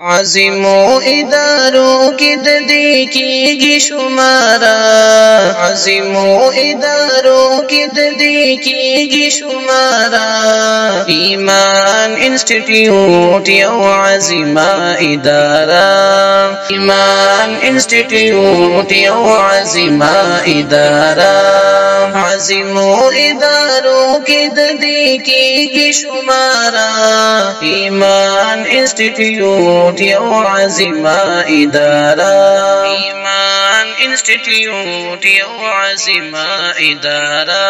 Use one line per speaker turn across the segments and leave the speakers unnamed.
عظیمو ادارو کی ددی کیږي شمارا عظیمو ادارو کی ددی کیږي شمارا ایمان انسټیټیوټ یو عظیمه اداره ایمان انسټیټیوټ یو عظیمه اداره عظیمو ادارو کی ددی کیږي شمارا ایمان انسټیټیوټ یو عظیمه اداره ایمان انسټیټیوټ یو عظیمه اداره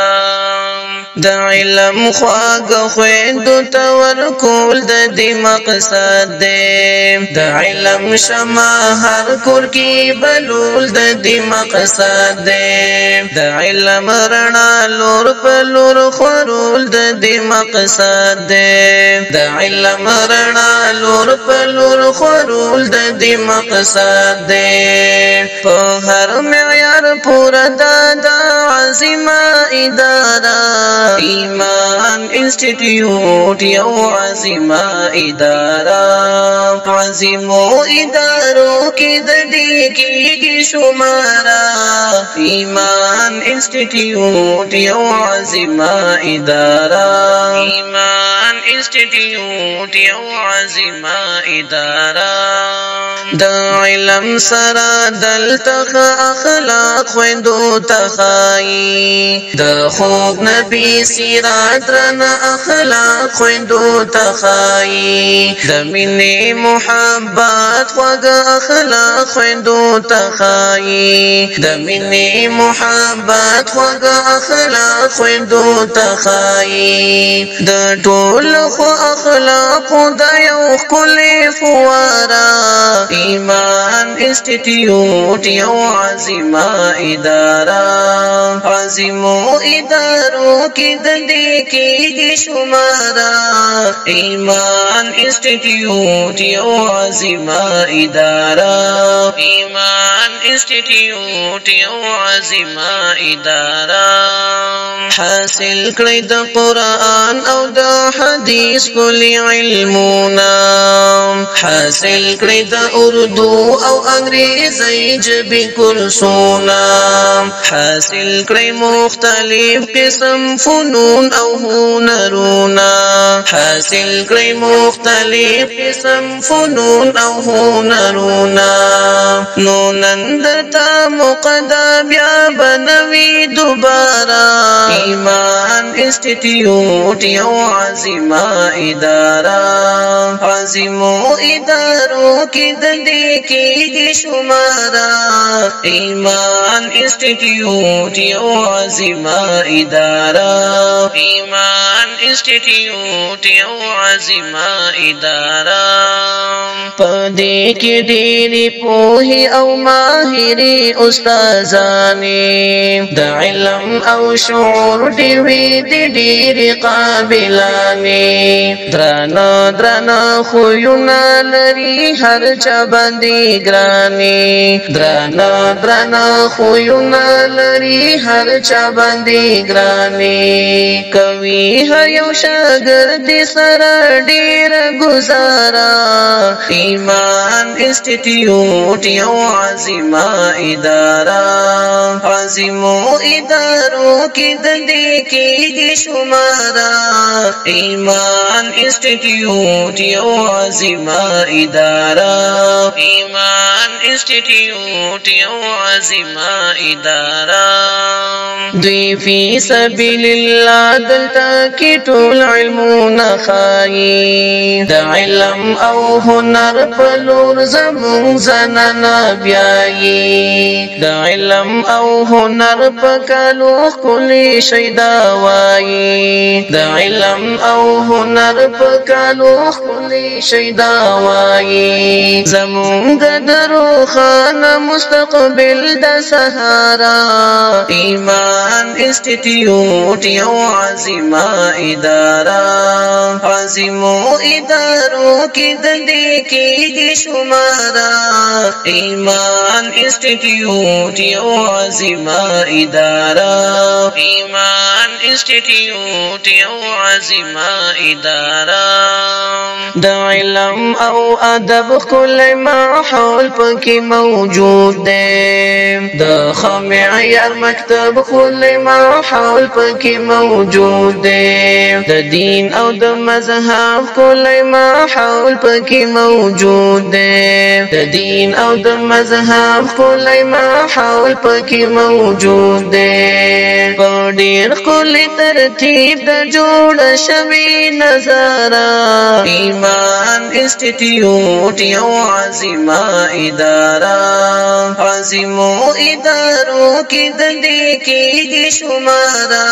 د علم خواږه خویندو ته ورکول د دې مقصد دی د علم شمع هر کور کې بلول د دې مقصد دی د علم رڼا لور په لور خورول د دې مقصد دی د علم رڼا لور په لور خورول د دې مقصد دی په هر معیار پورا د عظیمه اداره ایمان انسټیټیوټ یو عظیمه اداره عظیمو ادارو کې د دې کېږي شمارا ایمان انسټیټیوټ یو عظیمه اداره ایمان انسټیټیوټ یو عظیمه اداره د علم سره دلته اخلاق خویندو تخایي د خوب نبی سیرات رنا اخلاق خویندو تخایي د مینې محبت خوږه اخلاق خویندو تخایي د مینې محبت خوږه اخلاق خویندو تخایي د ټول خو اخلاق د یو ښکلې فواره ایمان انسټیټیوټ یو عظیمه اداره عظیمو ادارو کې د دې کېږي شمارا ایمان انسټیټیوټ یو عظیمه اداره ایمان انسټیټیوټ یو عظیمه اداره حاصل کړئ د قرآن او د حدیث کلی علمونه حاصل کړئ د اردو او انګریزي ژبې کورسونه حاصل کړئ مختلف قسم فنون او هنرونه حاصل کړئ مختلف قسم فنون او هنرونه نو نن درته مقدا بیا بنوي دوباره ایمان انسټیټیوټ یو عظیمه اداره عظیمو ادارو کې د دې کېږي شمارا ایمان انسټیټیوټ یو عظیمه اداره ایمان انسټیټیوټ یو عظیمه اداره په دې کې ډېرې پوهې او ماهرې استادانې د علم او شعور ډېوې دي ډېرې قابلانې درانه خویونه لري هر چا باندې ګرانې درانه خویونه لري هر چا باندې ګرانې کوي هر یو شاګرد سره ډېر گزارا ایمان انسټیټیوټ یو عظیمه اداره عظیمو ادارو کې د دې کېږي شمارا ایمان انسټیټیوټ یو عظیمه اداره ایمان انسټیټیوټ یو عظیمه اداره دوی فی سبیل الله دلته کې ټول علمونه ښایي د علم او هنر په لور زموږ زنانه بیایي د علم او هنر په کالو ښکلې شي دا وایي د علم او هنر په کالو ښکلې شي دا وایي زموږ د روښانه مستقبل د سهارا ایمان ایمان انسټیټیوټ یو عظیمه اداره عظیمو ادارو کې د دې کېږي شماره ایمان انسټیټیوټ یو عظیمه اداره ایمان انسټیټیوټ یو عظیمه اداره د علم او ادب کل ماحول پکې موجود دی د خمعیار مکتب کل ماحول پکې موجود دی د دین او د مذهب کل ماحول پکې موجود دی د دین او د مذهب کل ماحول پکې موجود دی په ډېر ښکلي ترتیب د جوړ شوي نظاره ایمان انسټیټیوټ یو عظیمه اداره عظیمو ادارو کې د دې کېږي شماره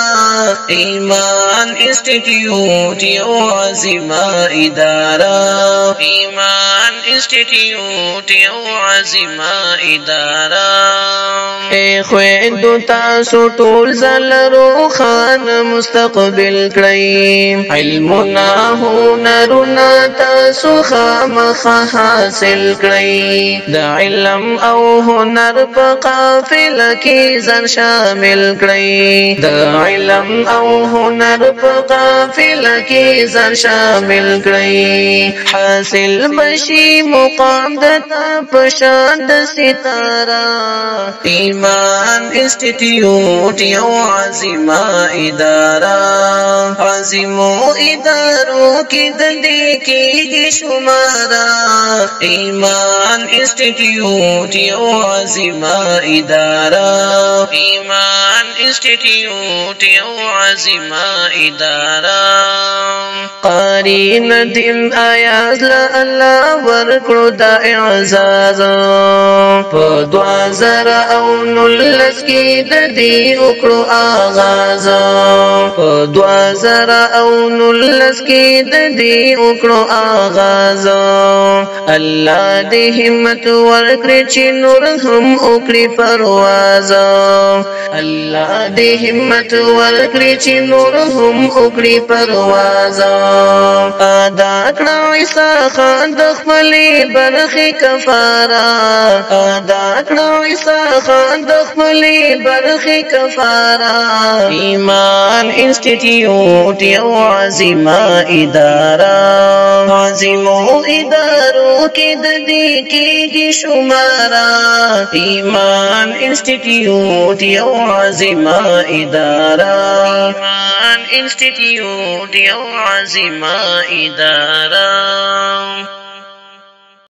ایمان انسټیټیوټ یو عظیمه اداره ایمان انسټیټیوټ یو عظیمه اداره خویندو تاسو ټول زلرو خان مستقبل کړئ علمنا هنرنا تاسو خامخا حاصل کړئ د علم او هنر په قافله کې ځان شامل کړئ د علم او هنر په قافله کې ځان شامل کړئ حاصل بشي مقام د تا په شان د ستاره ایمان انسټیټیوټ یو عظیمه اداره عظیمو ادارو کې د دې کېږي شماره ایمان انسټیټیوټ یو عظیمه اداره ایمان انسټیټیوټ یو عظیمه اداره قارین دین آیاز الله ورکړو د اعزاز په 2019 کې د دې وکړو آغاز په 2019 کې د دې وکړو آغاز الله دې همت ورکړي چې نور هم وکړي پرواز الله دې همت ورکړي چې نور هم وکړي پرواز ادا کړه عیسی خان د خپلې برخې کفاره ادا کړه عیسی خان د خپلې برخې کفاره ایمان انسټیټیوټ یو عظیمه اداره عظیمو ادارو کې د دې کېږي شماره ایمان انسټیټیوټ یو عظیمه اداره ایمان انسټیټیوټ یو عظیمه اداره